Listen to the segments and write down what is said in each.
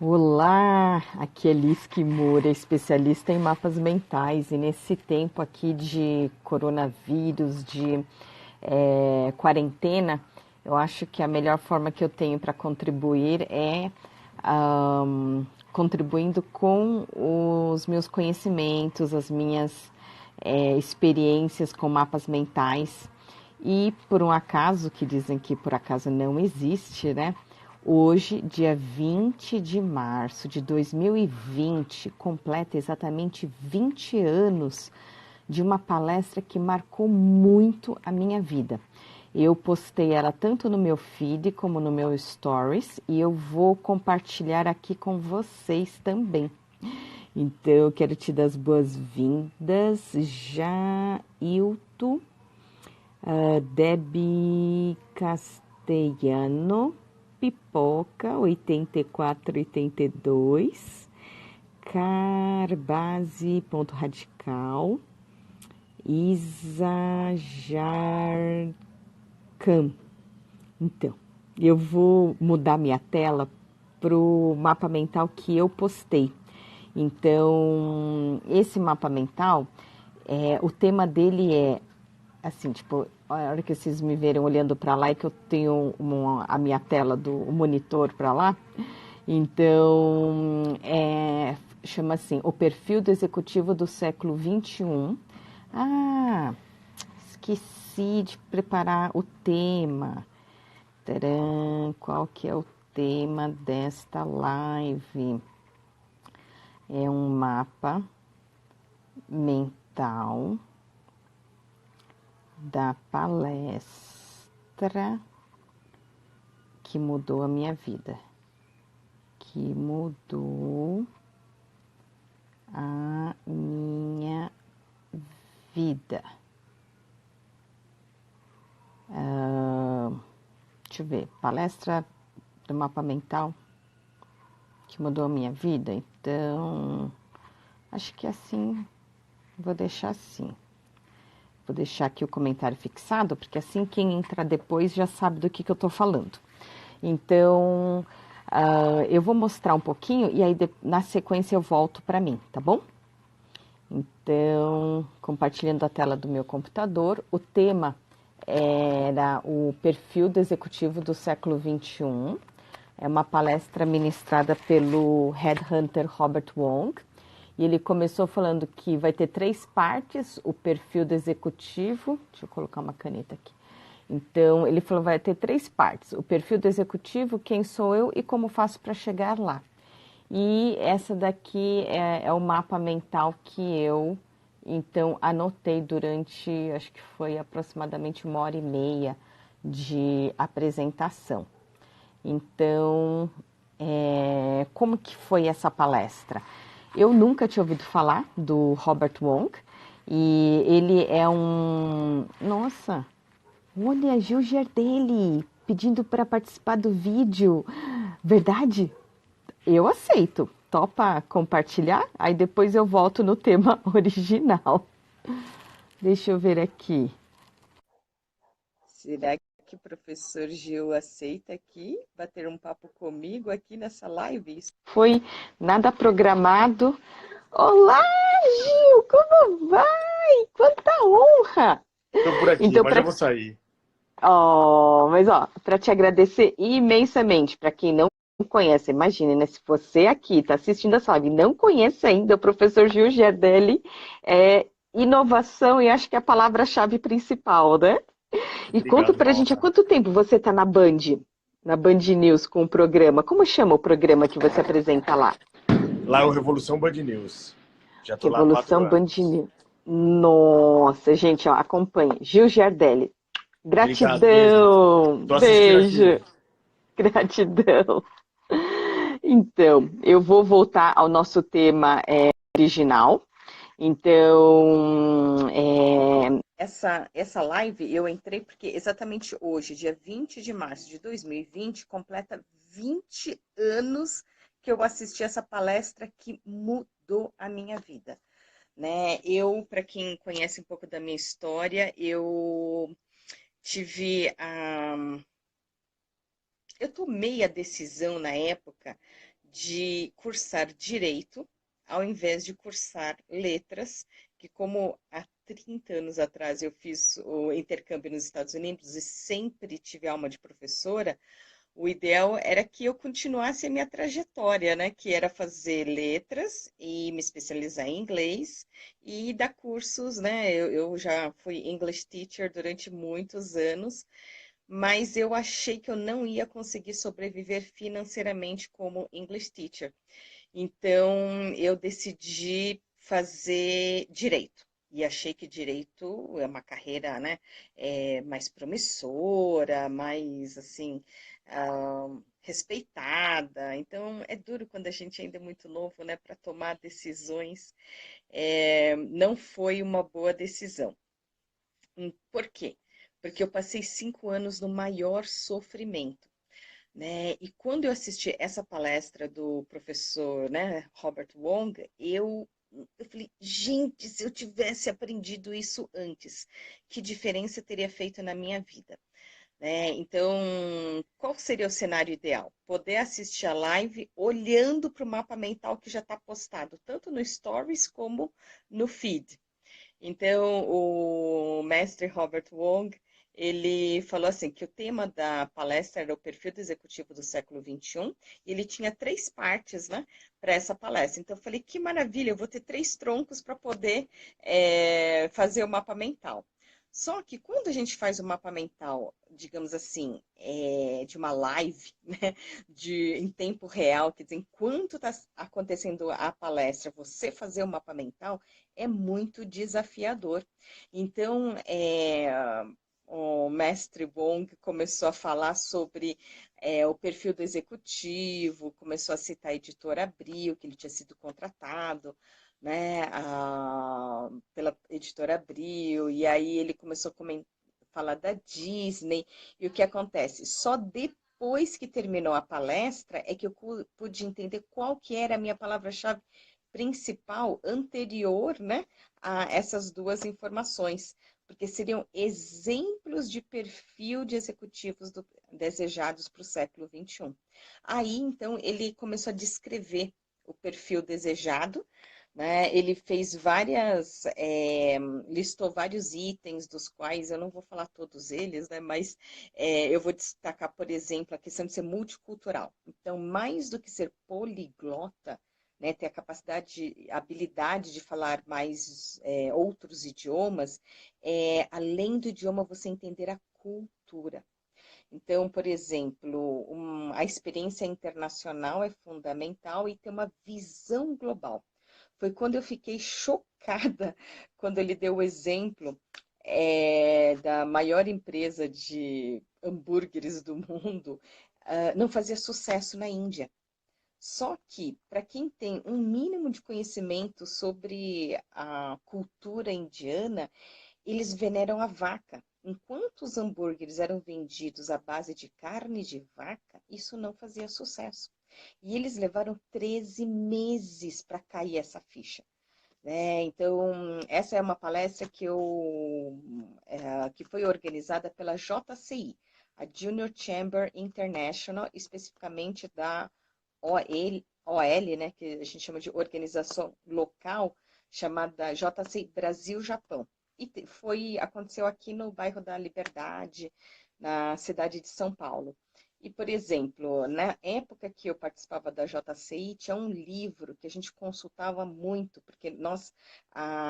Olá, aqui é Liz Kimura, especialista em mapas mentais. E nesse tempo aqui de coronavírus, de quarentena, eu acho que a melhor forma que eu tenho para contribuir é contribuindo com os meus conhecimentos, as minhas experiências com mapas mentais. E por um acaso, que dizem que por acaso não existe, né? Hoje, dia 20 de março de 2020, completa exatamente 20 anos de uma palestra que marcou muito a minha vida. Eu postei ela tanto no meu feed como no meu stories e eu vou compartilhar aqui com vocês também. Então, eu quero te dar as boas-vindas, Jailton, Debbie Castellano, Pipoca 8482, Carbase ponto radical, Isa Jarcam. Então, eu vou mudar minha tela para o mapa mental que eu postei. Então, esse mapa mental, o tema dele é assim, tipo, a hora que vocês me verem olhando para lá, é que eu tenho a minha tela do monitor para lá. Então, chama assim, o perfil do executivo do século XXI. Ah, esqueci de preparar o tema. Tcharam, qual que é o tema desta live? É um mapa mental da palestra que mudou a minha vida. Que mudou a minha vida. Deixa eu ver, palestra do mapa mental que mudou a minha vida. Então, acho que assim, vou deixar assim. Vou deixar aqui o comentário fixado, porque assim quem entrar depois já sabe do que eu estou falando. Então, eu vou mostrar um pouquinho e aí na sequência eu volto para mim, tá bom? Então, compartilhando a tela do meu computador, o tema era o perfil do executivo do século XXI. É uma palestra ministrada pelo headhunter Robert Wong. E ele começou falando que vai ter 3 partes, o perfil do executivo. Deixa eu colocar uma caneta aqui. Então, ele falou que vai ter 3 partes. O perfil do executivo, quem sou eu e como faço para chegar lá. E essa daqui é o mapa mental que eu, então, anotei durante, acho que foi aproximadamente 1h30 de apresentação. Então, como que foi essa palestra? Eu nunca tinha ouvido falar do Robert Wong e ele é um... Nossa, olha, Gil Giardelli pedindo para participar do vídeo. Verdade? Eu aceito. Topa compartilhar? Aí depois eu volto no tema original. Deixa eu ver aqui. Será que o professor Gil aceita aqui bater um papo comigo aqui nessa live? Isso foi nada programado. Olá, Gil, como vai? Quanta honra! Tô por aqui, Então, mas já vou sair. para te agradecer imensamente, para quem não conhece, imagine, né? Se você aqui está assistindo essa live e não conhece ainda o professor Gil Giardelli, inovação e acho que é a palavra-chave principal, né? E conta Obrigado, pra uma gente, há honra. quanto tempo você está na Band News com o programa? Como chama o programa que você apresenta lá? Lá é o Revolução Band News. Já tô lá há 4 Revolução Band anos. News. Nossa, gente, ó, acompanhe. Gil Giardelli. Obrigado mesmo. Gratidão. Tô assistindo Beijo. aqui. Gratidão. Então, eu vou voltar ao nosso tema original. Então, essa live eu entrei porque exatamente hoje, dia 20 de março de 2020, completa 20 anos que eu assisti essa palestra que mudou a minha vida, né? Eu, para quem conhece um pouco da minha história, tive a... Eu tomei a decisão na época de cursar direito ao invés de cursar letras, que como há 30 anos atrás eu fiz o intercâmbio nos Estados Unidos e sempre tive alma de professora, o ideal era que eu continuasse a minha trajetória, né? Que era fazer letras e me especializar em inglês e dar cursos, né? Eu já fui English teacher durante muitos anos, mas eu achei que eu não ia conseguir sobreviver financeiramente como English teacher. Então, eu decidi fazer direito. E achei que direito é uma carreira, né, mais promissora, mais, assim, respeitada. Então, é duro quando a gente ainda é muito novo, né, para tomar decisões. Não foi uma boa decisão. Por quê? Porque eu passei 5 anos no maior sofrimento, né? E quando eu assisti essa palestra do professor, né, Robert Wong, eu falei, gente, se eu tivesse aprendido isso antes, que diferença teria feito na minha vida, né? Então, qual seria o cenário ideal? Poder assistir a live olhando para o mapa mental que já está postado, tanto no Stories como no feed. Então, o mestre Robert Wong, ele falou assim, que o tema da palestra era o perfil do executivo do século XXI, e ele tinha 3 partes, né, para essa palestra. Então, eu falei, que maravilha, eu vou ter 3 troncos para poder fazer o mapa mental. Só que quando a gente faz o mapa mental, digamos assim, de uma live, né, em tempo real, quer dizer, enquanto está acontecendo a palestra, você fazer o mapa mental, é muito desafiador. Então, o mestre Wong começou a falar sobre o perfil do executivo, começou a citar a editora Abril, que ele tinha sido contratado, né, pela editora Abril, e aí ele começou a falar da Disney, e o que acontece? Só depois que terminou a palestra é que eu pude entender qual que era a minha palavra-chave principal anterior, né, a essas 2 informações, porque seriam exemplos de perfil de executivos desejados para o século XXI. Aí, então, ele começou a descrever o perfil desejado, né? Ele fez listou vários itens, dos quais eu não vou falar todos eles, né? Mas eu vou destacar, por exemplo, a questão de ser multicultural. Então, mais do que ser poliglota, né, ter a capacidade, a habilidade de falar mais outros idiomas, além do idioma, você entender a cultura. Então, por exemplo, a experiência internacional é fundamental e ter uma visão global. Foi quando eu fiquei chocada quando ele deu o exemplo da maior empresa de hambúrgueres do mundo, não fazia sucesso na Índia. Só que, para quem tem um mínimo de conhecimento sobre a cultura indiana, eles veneram a vaca. Enquanto os hambúrgueres eram vendidos à base de carne de vaca, isso não fazia sucesso. E eles levaram 13 meses para cair essa ficha, né? Então, essa é uma palestra que foi organizada pela JCI, a Junior Chamber International, especificamente da OL, né, que a gente chama de organização local, chamada JCI Brasil-Japão. E aconteceu aqui no bairro da Liberdade, na cidade de São Paulo. E, por exemplo, na época que eu participava da JCI, tinha um livro que a gente consultava muito, porque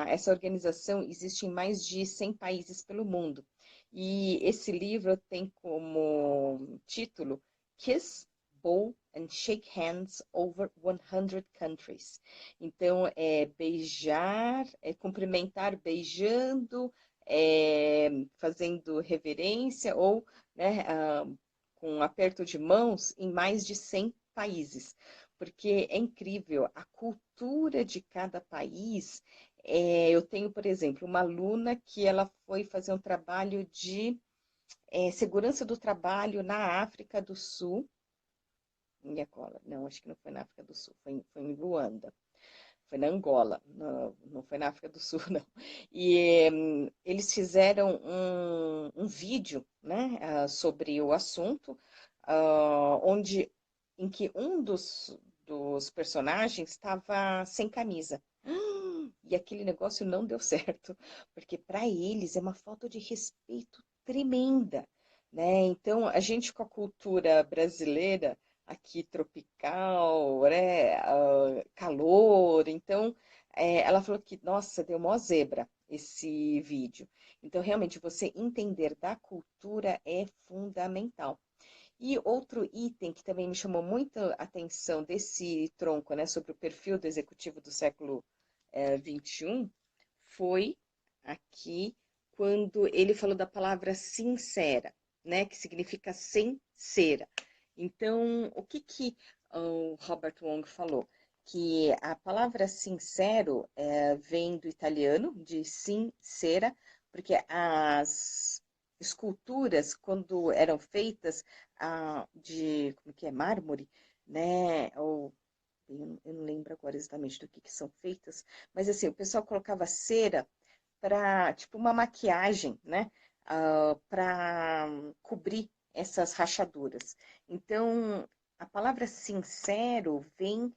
essa organização existe em mais de 100 países pelo mundo. E esse livro tem como título Kiss, Bow and Shake Hands Over 100 Countries. Então, beijar, cumprimentar beijando, fazendo reverência ou, né, com um aperto de mãos em mais de 100 países. Porque é incrível, a cultura de cada país. Eu tenho, por exemplo, uma aluna que ela foi fazer um trabalho de segurança do trabalho na África do Sul, em Angola. Não, acho que não foi na África do Sul, foi em Luanda. Foi na Angola, não foi na África do Sul, não. E eles fizeram um vídeo, né, sobre o assunto, em que um dos personagens estava sem camisa. E aquele negócio não deu certo, porque para eles é uma falta de respeito tremenda, né? Então, a gente com a cultura brasileira aqui tropical, né, calor, então ela falou que, nossa, deu mó zebra esse vídeo. Então, realmente, você entender da cultura é fundamental. E outro item que também me chamou muita atenção desse tronco, né, sobre o perfil do executivo do século XXI, foi aqui quando ele falou da palavra sincera, né, que significa sem cera. Então, o que que o Robert Wong falou? Que a palavra sincero vem do italiano, de sincera, porque as esculturas, quando eram feitas de, como que é, mármore, né, ou eu não lembro agora exatamente do que são feitas, mas assim, o pessoal colocava cera para, tipo, uma maquiagem, né? Para cobrir essas rachaduras. Então, a palavra sincero vem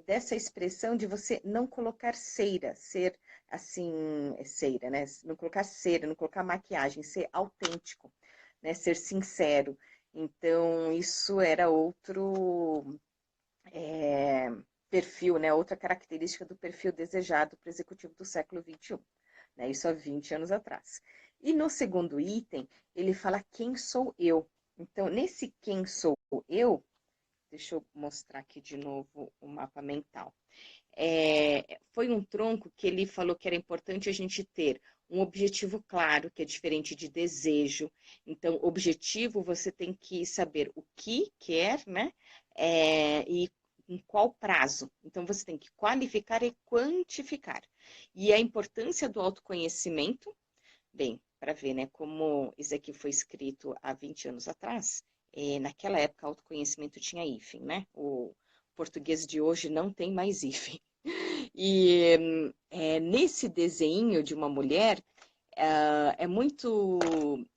dessa expressão de você não colocar cera, ser assim, cera, né? Não colocar cera, não colocar maquiagem, ser autêntico, né? Ser sincero. Então, isso era outro é, perfil, né? Outra característica do perfil desejado para o executivo do século XXI, né? Isso há 20 anos atrás. E no segundo item, ele fala quem sou eu. Então, nesse quem sou eu, deixa eu mostrar aqui de novo o mapa mental. Foi um tronco que ele falou que era importante a gente ter um objetivo claro, que é diferente de desejo. Então, objetivo, você tem que saber o que quer, né? E em qual prazo. Então, você tem que qualificar e quantificar. E a importância do autoconhecimento, bem, para ver, né, como isso aqui foi escrito há 20 anos atrás, naquela época, autoconhecimento tinha hífen, né? O português de hoje não tem mais hífen. E nesse desenho de uma mulher, é muito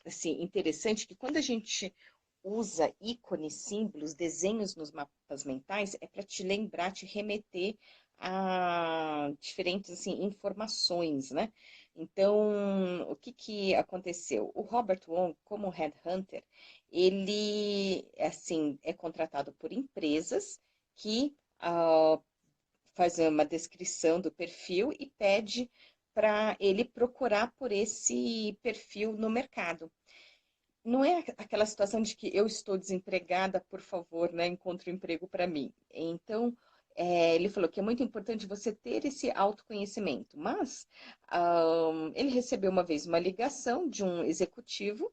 assim, interessante que quando a gente usa ícones, símbolos, desenhos nos mapas mentais, é para te lembrar, te remeter a diferentes assim, informações, né? Então, o que que aconteceu? O Robert Wong, como headhunter, ele assim é contratado por empresas que faz uma descrição do perfil e pede para ele procurar por esse perfil no mercado. Não é aquela situação de que eu estou desempregada, por favor, né, encontre um emprego para mim. Então, ele falou que é muito importante você ter esse autoconhecimento, mas ele recebeu uma vez uma ligação de um executivo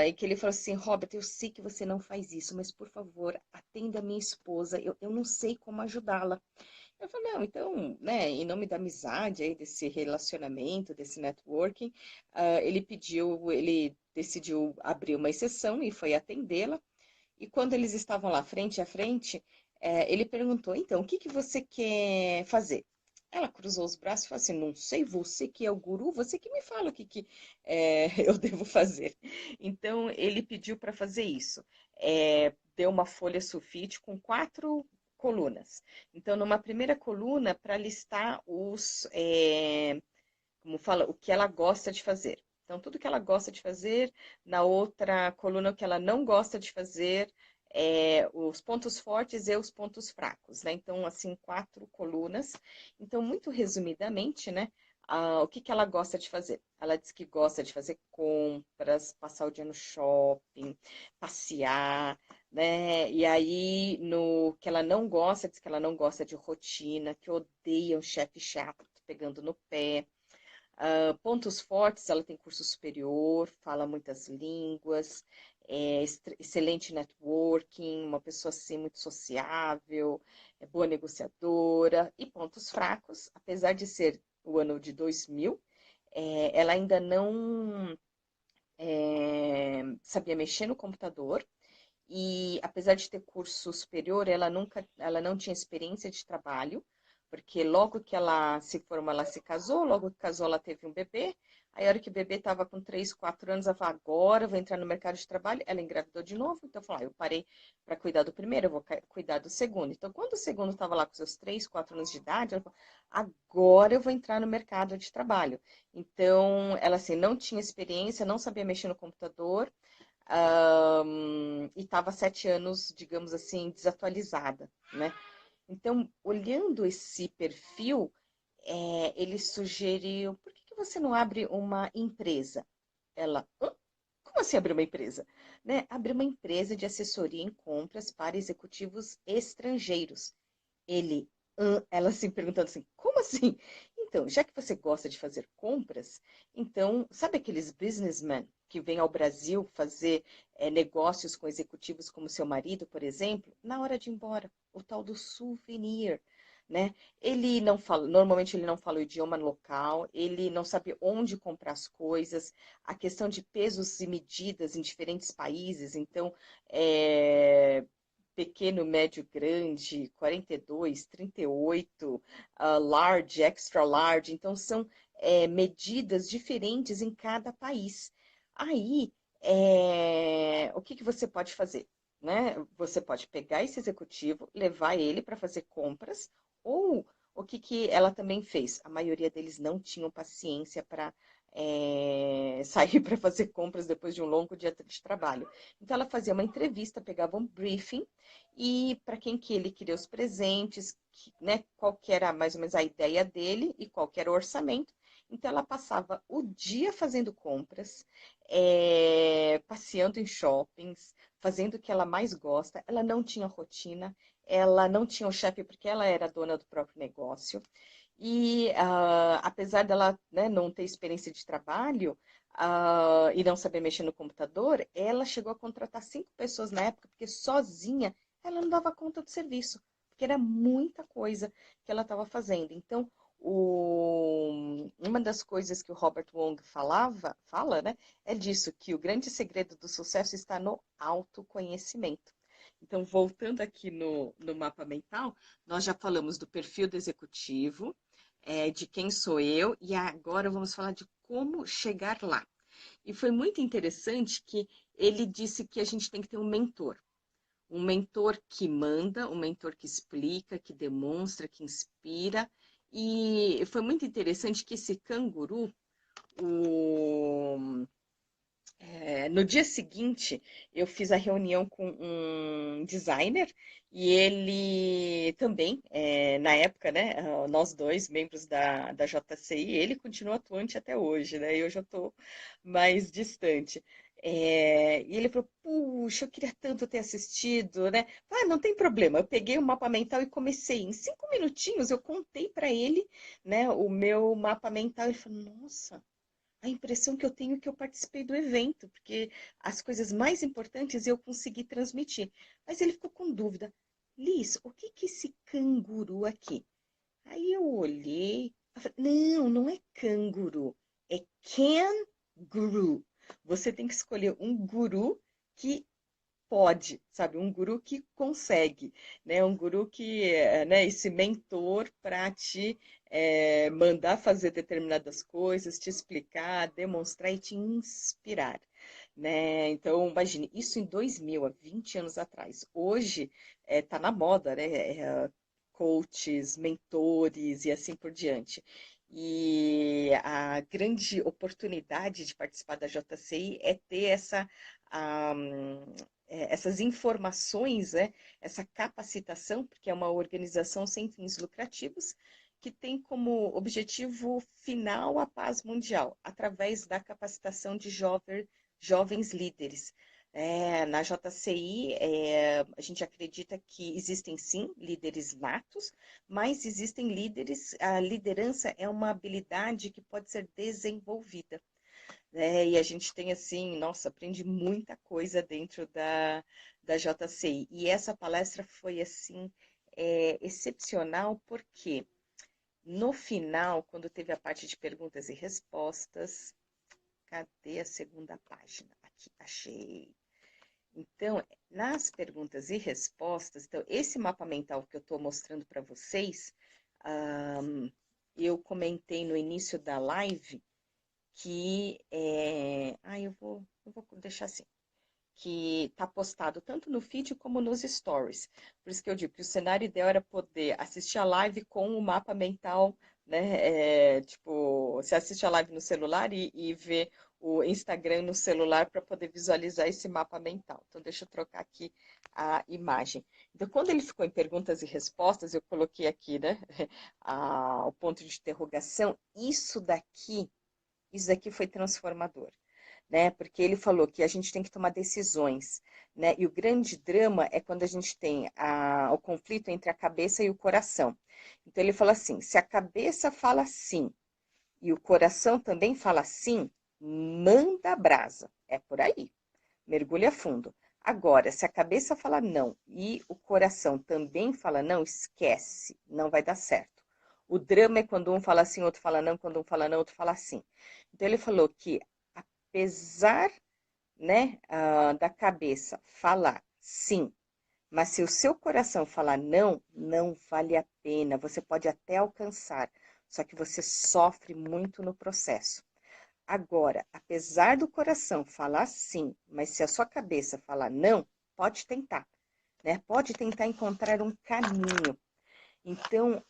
e que ele falou assim, Robert, eu sei que você não faz isso, mas por favor, atenda a minha esposa, eu não sei como ajudá-la. Eu falei, não, então, né, em nome da amizade aí, desse relacionamento, desse networking, ele decidiu abrir uma exceção e foi atendê-la. E quando eles estavam lá frente a frente, ele perguntou, então, o que que você quer fazer? Ela cruzou os braços e falou assim, não sei, você que é o guru, você que me fala o que, que eu devo fazer. Então, ele pediu para fazer isso. Deu uma folha sulfite com 4 colunas. Então, numa primeira coluna, para listar como fala, o que ela gosta de fazer. Então, tudo que ela gosta de fazer, na outra coluna, o que ela não gosta de fazer, os pontos fortes e os pontos fracos, né? Então, assim, 4 colunas. Então, muito resumidamente, né? O que que ela gosta de fazer? Ela diz que gosta de fazer compras, passar o dia no shopping, passear, né? E aí, no que ela não gosta, diz que ela não gosta de rotina, que odeia um chefe chato pegando no pé. Pontos fortes, ela tem curso superior, fala muitas línguas, excelente networking, uma pessoa assim muito sociável, é boa negociadora. E pontos fracos, apesar de ser o ano de 2000, ela ainda não sabia mexer no computador. E apesar de ter curso superior, ela não tinha experiência de trabalho, porque logo que ela se formou, ela se casou, logo que casou, ela teve um bebê, Aí a hora que o bebê estava com 3, 4 anos, ela falou, agora eu vou entrar no mercado de trabalho. Ela engravidou de novo, então eu falei, eu parei para cuidar do primeiro, eu vou cuidar do segundo. Então, quando o segundo estava lá com seus 3, 4 anos de idade, ela falou, agora eu vou entrar no mercado de trabalho. Então, ela assim, não tinha experiência, não sabia mexer no computador, e estava 7 anos, digamos assim, desatualizada, né? Então, olhando esse perfil, ele sugeriu, por que você não abre uma empresa? Ela, hã? Como assim abrir uma empresa? Né? Abrir uma empresa de assessoria em compras para executivos estrangeiros. Ele, ela assim perguntando assim, como assim? Então, já que você gosta de fazer compras, então, sabe aqueles businessmen que vêm ao Brasil fazer negócios com executivos como seu marido, por exemplo, na hora de ir embora, o tal do souvenir, né? Ele não fala, normalmente ele não fala o idioma local, ele não sabe onde comprar as coisas, a questão de pesos e medidas em diferentes países, então, pequeno, médio, grande, 42, 38, large, extra large. Então, são medidas diferentes em cada país. Aí, o que você pode fazer? Né? Você pode pegar esse executivo, levar ele para fazer compras, ou o que ela também fez? A maioria deles não tinham paciência para sair para fazer compras depois de um longo dia de trabalho. Então, ela fazia uma entrevista, pegava um briefing, e para quem que ele queria os presentes, né, qual que era mais ou menos a ideia dele e qual que era o orçamento. Então, ela passava o dia fazendo compras, passeando em shoppings, fazendo o que ela mais gosta. Ela não tinha rotina, ela não tinha um chefe porque ela era dona do próprio negócio. E apesar dela, né, não ter experiência de trabalho e não saber mexer no computador, ela chegou a contratar 5 pessoas na época, porque sozinha ela não dava conta do serviço, porque era muita coisa que ela estava fazendo. Então, uma das coisas que o Robert Wong fala, né, é disso, que o grande segredo do sucesso está no autoconhecimento. Então, voltando aqui no mapa mental, nós já falamos do perfil do executivo, de quem sou eu, e agora vamos falar de como chegar lá. E foi muito interessante que ele disse que a gente tem que ter um mentor. Um mentor que manda, um mentor que explica, que demonstra, que inspira. E foi muito interessante que esse canguru, no dia seguinte, eu fiz a reunião com um designer e ele também, na época, né, nós dois, membros da JCI, ele continua atuante até hoje, né, eu já estou mais distante. E ele falou, puxa, eu queria tanto ter assistido, né? Ah, não tem problema, eu peguei o mapa mental e comecei. Em 5 minutinhos eu contei para ele, né, o meu mapa mental. Ele falou, nossa, a impressão que eu tenho é que eu participei do evento, porque as coisas mais importantes eu consegui transmitir. Mas ele ficou com dúvida. Liz, o que é esse canguru aqui? Aí eu olhei, eu falei, não, não é canguru, é can-guru. Você tem que escolher um guru que pode, sabe? Um guru que consegue, né? Um guru que, né? Esse mentor para te mandar fazer determinadas coisas, te explicar, demonstrar e te inspirar, né? Então, imagine, isso em 2000, há 20 anos atrás. Hoje tá na moda, né? Coaches, mentores e assim por diante. E a grande oportunidade de participar da JCI é ter essas informações, né, essa capacitação, porque é uma organização sem fins lucrativos, que tem como objetivo final a paz mundial, através da capacitação de jovens líderes. Na JCI, a gente acredita que existem sim líderes natos, mas existem líderes, a liderança é uma habilidade que pode ser desenvolvida. E a gente tem assim, nossa, aprende muita coisa dentro da JCI. E essa palestra foi assim, excepcional, porque no final, quando teve a parte de perguntas e respostas, cadê a segunda página? Aqui, achei. Então, nas perguntas e respostas, então, esse mapa mental que eu estou mostrando para vocês, eu comentei no início da live que eu vou deixar assim, que está postado tanto no feed como nos stories. Por isso que eu digo que o cenário ideal era poder assistir a live com o mapa mental, né? Tipo, você assiste a live no celular e vê o Instagram no celular para poder visualizar esse mapa mental. Então, deixa eu trocar aqui a imagem. Então, quando ele ficou em perguntas e respostas, eu coloquei aqui, né? O ponto de interrogação. Isso daqui foi transformador, né? Porque ele falou que a gente tem que tomar decisões, né? E o grande drama é quando a gente tem o conflito entre a cabeça e o coração. Então ele fala assim: se a cabeça fala sim e o coração também fala sim, manda brasa. É por aí. Mergulha fundo. Agora, se a cabeça fala não e o coração também fala não, esquece, não vai dar certo. O drama é quando um fala sim, outro fala não, quando um fala não, outro fala sim. Então ele falou que apesar, né, da cabeça falar sim, mas se o seu coração falar não, não vale a pena. Você pode até alcançar, só que você sofre muito no processo. Agora, apesar do coração falar sim, mas se a sua cabeça falar não, pode tentar, né? Pode tentar encontrar um caminho. Então,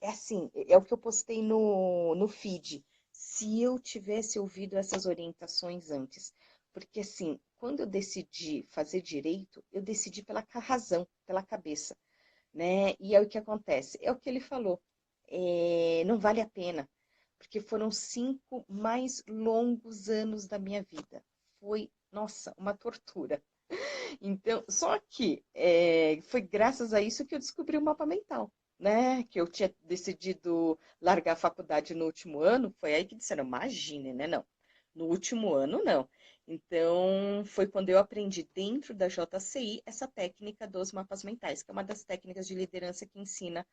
é assim, é o que eu postei no feed. Se eu tivesse ouvido essas orientações antes, porque assim, quando eu decidi fazer direito, eu decidi pela razão, pela cabeça, né? E é o que acontece, é o que ele falou, não vale a pena, porque foram 5 mais longos anos da minha vida. Foi, nossa, uma tortura. Então, só que foi graças a isso que eu descobri o mapa mental, né? Que eu tinha decidido largar a faculdade no último ano, foi aí que disseram, imagine, né? Não, no último ano não. Então, foi quando eu aprendi dentro da JCI essa técnica dos mapas mentais, que é uma das técnicas de liderança que ensina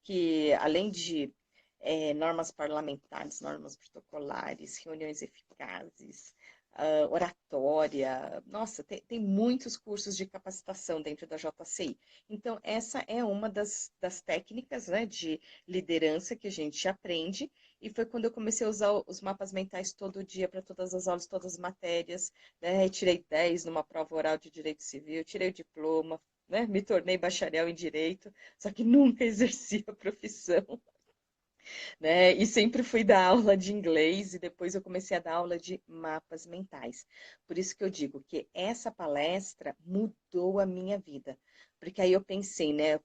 que, além de normas parlamentares, normas protocolares, reuniões eficazes, oratória. Nossa, tem muitos cursos de capacitação dentro da JCI. Então, essa é uma das técnicas, né, de liderança que a gente aprende. E foi quando eu comecei a usar os mapas mentais todo dia para todas as aulas, todas as matérias. Né? Tirei 10 numa prova oral de direito civil, tirei o diploma, né? Me tornei bacharel em direito, só que nunca exerci a profissão, né? E sempre fui dar aula de inglês e depois eu comecei a dar aula de mapas mentais. Por isso que eu digo que essa palestra mudou a minha vida, porque aí eu pensei, né,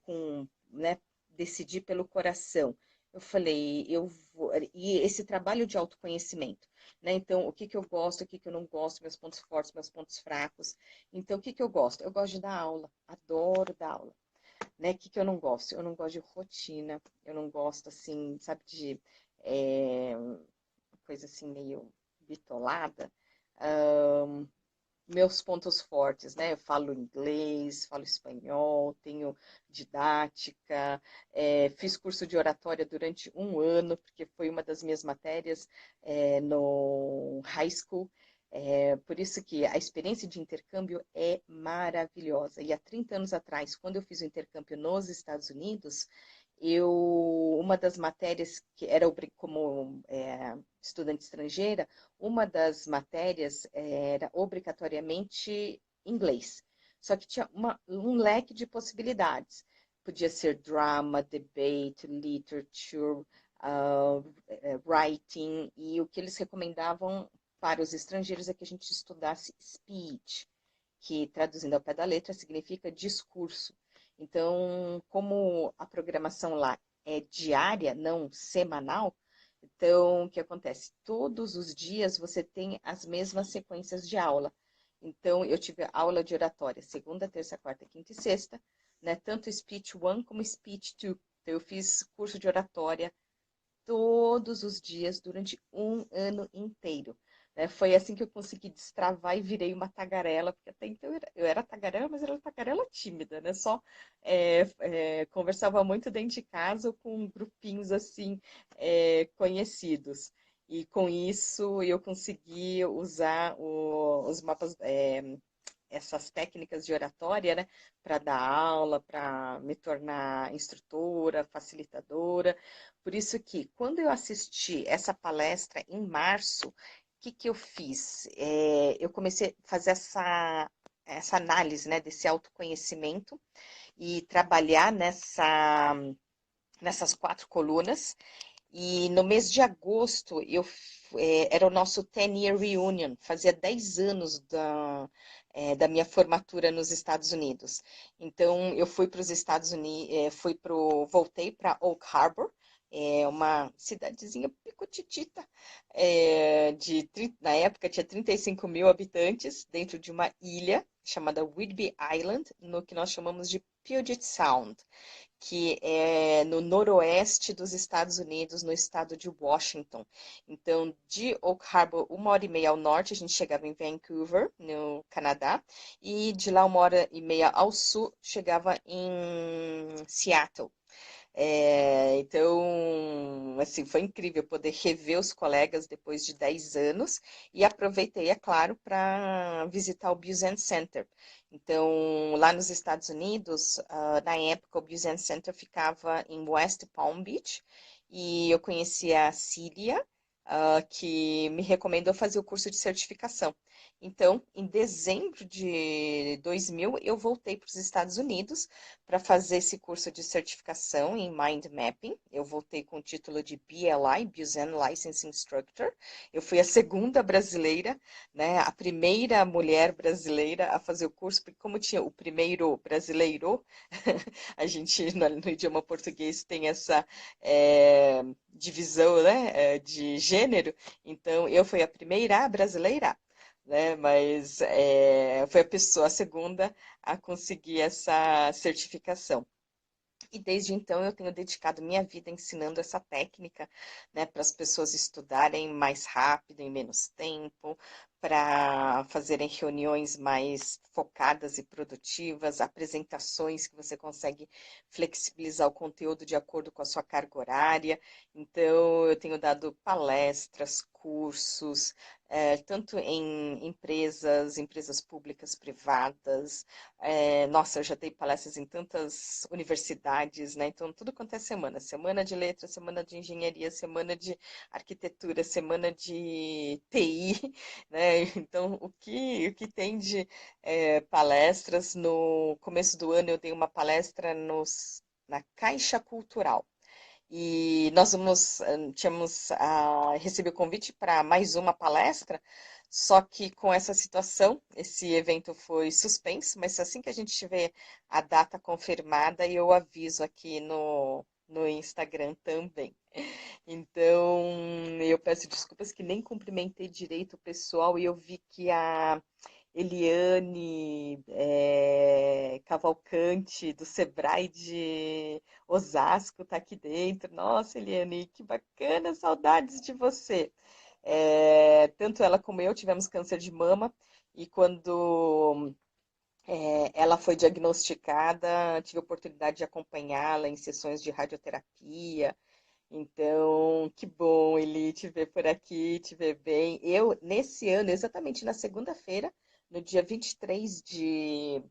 decidir pelo coração. Eu falei, eu vou, e esse trabalho de autoconhecimento, né? Então, o que que eu gosto, o que que eu não gosto, meus pontos fortes, meus pontos fracos. Então, o que que eu gosto? Eu gosto de dar aula, adoro dar aula, né? O que que eu não gosto? Eu não gosto de rotina, eu não gosto, assim, sabe, de coisa assim meio bitolada. Ahn, Meus pontos fortes, né? Eu falo inglês, falo espanhol, tenho didática, fiz curso de oratória durante um ano, porque foi uma das minhas matérias no high school. Por isso que a experiência de intercâmbio é maravilhosa. E há 30 anos atrás, quando eu fiz o intercâmbio nos Estados Unidos, uma das matérias que era como estudante estrangeira, uma das matérias era obrigatoriamente inglês. Só que tinha um leque de possibilidades. Podia ser drama, debate, literature, writing, e o que eles recomendavam para os estrangeiros é que a gente estudasse speech, que traduzindo ao pé da letra significa discurso. Então, como a programação lá é diária, não semanal, então o que acontece? Todos os dias você tem as mesmas sequências de aula. Então, eu tive aula de oratória segunda, terça, quarta, quinta e sexta, né? Tanto Speech 1 como Speech 2. Então, eu fiz curso de oratória todos os dias durante um ano inteiro. Né? Foi assim que eu consegui destravar e virei uma tagarela, porque até então eu era tagarela, mas era tagarela tímida, né? Só conversava muito dentro de casa ou com grupinhos assim conhecidos. E com isso eu consegui usar os mapas, essas técnicas de oratória, né, para dar aula, para me tornar instrutora, facilitadora. Por isso que, quando eu assisti essa palestra em março, o que que eu fiz? Eu comecei a fazer essa análise, né, desse autoconhecimento e trabalhar nessas 4 colunas. E no mês de agosto, era o nosso 10-year reunion, fazia 10 anos da minha formatura nos Estados Unidos. Então, eu fui para os Estados Unidos, voltei para Oak Harbor, uma cidadezinha picotitita, na época tinha 35 mil habitantes, dentro de uma ilha chamada Whidbey Island, no que nós chamamos de Puget Sound, que é no noroeste dos Estados Unidos, no estado de Washington. Então, de Oak Harbor, 1h30 ao norte, a gente chegava em Vancouver, no Canadá, e de lá 1h30 ao sul, chegava em Seattle. Então, assim, foi incrível poder rever os colegas depois de 10 anos e aproveitei, é claro, para visitar o Busen Center. Então, lá nos Estados Unidos, na época, o Busen Center ficava em West Palm Beach e eu conheci a Cília, que me recomendou fazer o curso de certificação. Então, em dezembro de 2000, eu voltei para os Estados Unidos para fazer esse curso de certificação em Mind Mapping. Eu voltei com o título de BLI, Busen License Instructor. Eu fui a segunda brasileira, né, a primeira mulher brasileira a fazer o curso, porque como tinha o primeiro brasileiro, a gente no idioma português tem essa divisão, né, de gênero, então eu fui a primeira brasileira, né, mas foi a segunda a conseguir essa certificação. E desde então eu tenho dedicado minha vida ensinando essa técnica, né, para as pessoas estudarem mais rápido, em menos tempo, para fazerem reuniões mais focadas e produtivas, apresentações que você consegue flexibilizar o conteúdo de acordo com a sua carga horária. Então, eu tenho dado palestras, cursos, tanto em empresas públicas, privadas, nossa, eu já dei palestras em tantas universidades, né? Então, tudo quanto é semana. Semana de letras, semana de engenharia, semana de arquitetura, semana de TI, né? Então, o que tem de palestras? No começo do ano, eu dei uma palestra na Caixa Cultural. E nós tínhamos recebido o convite para mais uma palestra, só que com essa situação, esse evento foi suspenso, mas assim que a gente tiver a data confirmada, eu aviso aqui no Instagram também. Então, eu peço desculpas que nem cumprimentei direito o pessoal e eu vi que a Eliane Cavalcante, do Sebrae de Osasco, está aqui dentro. Nossa, Eliane, que bacana, saudades de você. Tanto ela como eu tivemos câncer de mama e quando ela foi diagnosticada, tive a oportunidade de acompanhá-la em sessões de radioterapia. Então, que bom, Eli, te ver por aqui, te ver bem. Eu, nesse ano, exatamente na segunda-feira, no dia 23 de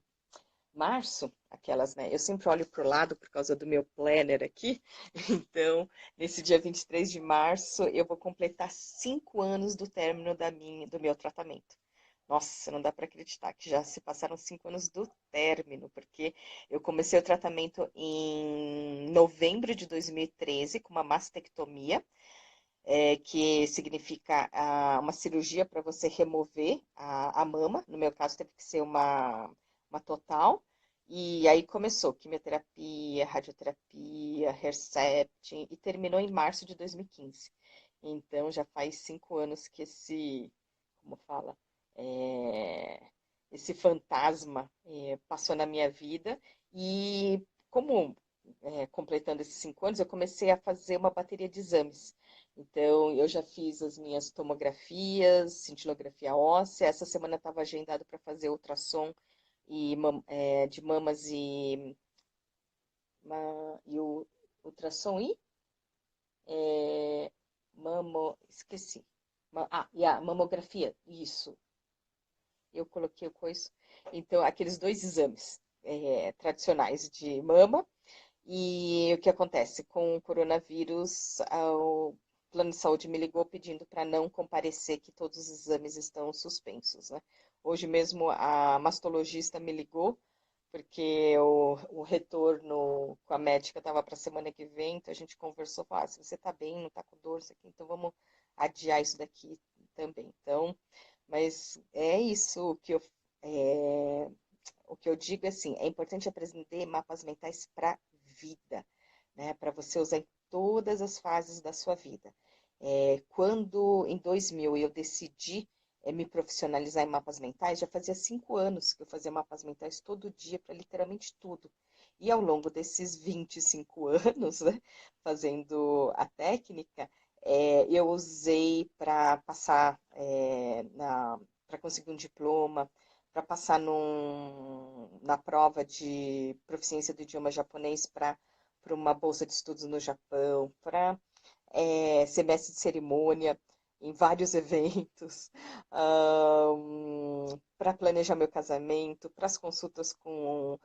março, aquelas, né? Eu sempre olho para o lado por causa do meu planner aqui. Então, nesse dia 23 de março, eu vou completar 5 anos do término do meu tratamento. Nossa, não dá para acreditar que já se passaram 5 anos do término, porque eu comecei o tratamento em novembro de 2013 com uma mastectomia, que significa uma cirurgia para você remover a mama. No meu caso, teve que ser uma total. E aí começou quimioterapia, radioterapia, Herceptin, e terminou em março de 2015. Então, já faz 5 anos que como fala, é, esse fantasma passou na minha vida. E como, completando esses 5 anos, eu comecei a fazer uma bateria de exames. Então, eu já fiz as minhas tomografias, cintilografia óssea. Essa semana estava agendado para fazer ultrassom de mamas e o ultrassom é, esqueci. E a mamografia, isso. Eu coloquei o coisa. Então, aqueles dois exames tradicionais de mama. E o que acontece? Com o coronavírus, o plano de saúde me ligou pedindo para não comparecer, que todos os exames estão suspensos, né? Hoje mesmo a mastologista me ligou, porque o retorno com a médica estava para a semana que vem, então a gente conversou, falou, se você está bem, não está com dor, isso aqui, então vamos adiar isso daqui também. Então, mas é isso é, o que eu digo é assim, é importante aprender mapas mentais para vida, né? Para você usar em todas as fases da sua vida. Quando em 2000 eu decidi me profissionalizar em mapas mentais, já fazia 5 anos que eu fazia mapas mentais todo dia para literalmente tudo. E ao longo desses 25 anos, né, fazendo a técnica, eu usei para passar para conseguir um diploma, para passar na prova de proficiência do idioma japonês para uma bolsa de estudos no Japão, para semestre de cerimônia em vários eventos, para planejar meu casamento, para as consultas com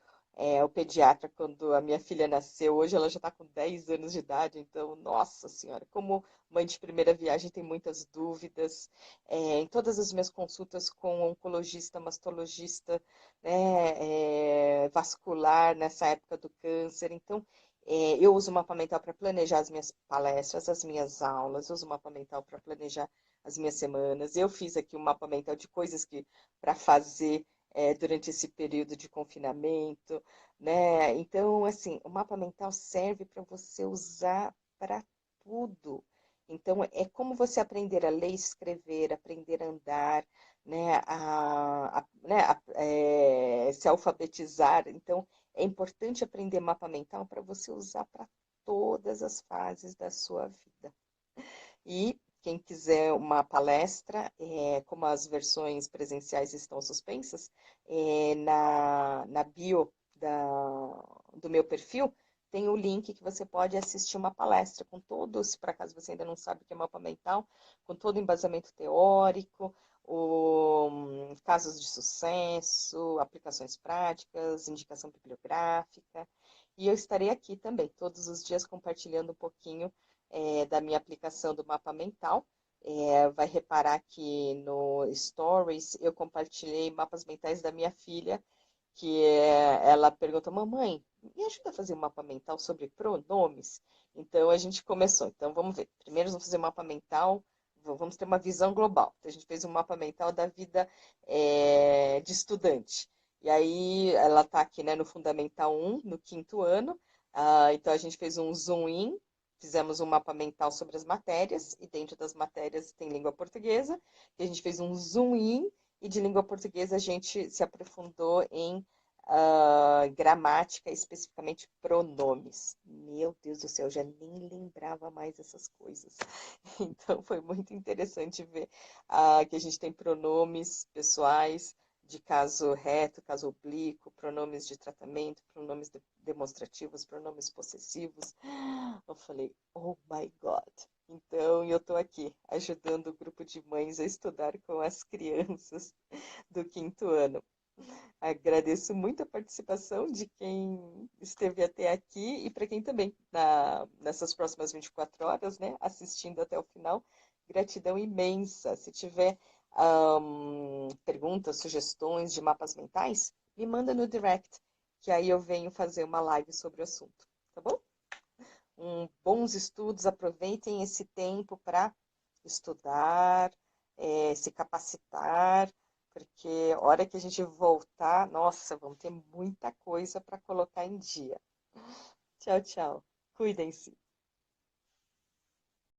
o pediatra quando a minha filha nasceu. Hoje ela já está com 10 anos de idade, então, nossa senhora, como mãe de primeira viagem tem muitas dúvidas. Em todas as minhas consultas com oncologista, mastologista, né, vascular, nessa época do câncer. Então, eu uso o mapa mental para planejar as minhas palestras, as minhas aulas, eu uso o mapa mental para planejar as minhas semanas. Eu fiz aqui um mapa mental de coisas que para fazer durante esse período de confinamento, né? Então, assim, o mapa mental serve para você usar para tudo. Então, é como você aprender a ler, escrever, aprender a andar, né? Se alfabetizar. Então, é importante aprender mapa mental para você usar para todas as fases da sua vida. E quem quiser uma palestra, como as versões presenciais estão suspensas, na bio do meu perfil, tem o link que você pode assistir uma palestra com todos, para caso você ainda não sabe o que é mapa mental, com todo o embasamento teórico, casos de sucesso, aplicações práticas, indicação bibliográfica. E eu estarei aqui também, todos os dias, compartilhando um pouquinho da minha aplicação do mapa mental. Vai reparar que no Stories eu compartilhei mapas mentais da minha filha, que ela pergunta, mamãe, me ajuda a fazer um mapa mental sobre pronomes? Então a gente começou. Então vamos ver. Primeiro vamos fazer um mapa mental, vamos ter uma visão global. Então a gente fez um mapa mental da vida de estudante. E aí ela está aqui, né, no Fundamental 1, no 5º ano. Então a gente fez um zoom in, fizemos um mapa mental sobre as matérias, e dentro das matérias tem língua portuguesa. E a gente fez um zoom in, e de língua portuguesa a gente se aprofundou em gramática, especificamente pronomes. Meu Deus do céu, eu já nem lembrava mais essas coisas. Então foi muito interessante ver que a gente tem pronomes pessoais, de caso reto, caso oblíquo, pronomes de tratamento, pronomes demonstrativos, pronomes possessivos. Eu falei, oh my God. Então, eu estou aqui ajudando o grupo de mães a estudar com as crianças do 5º ano. Agradeço muito a participação de quem esteve até aqui e para quem também, nessas próximas 24 horas, né, assistindo até o final. Gratidão imensa. Se tiver perguntas, sugestões de mapas mentais, me manda no direct, que aí eu venho fazer uma live sobre o assunto, tá bom? Bons estudos, aproveitem esse tempo para estudar, se capacitar, porque a hora que a gente voltar, nossa, vamos ter muita coisa para colocar em dia. Tchau, tchau. Cuidem-se.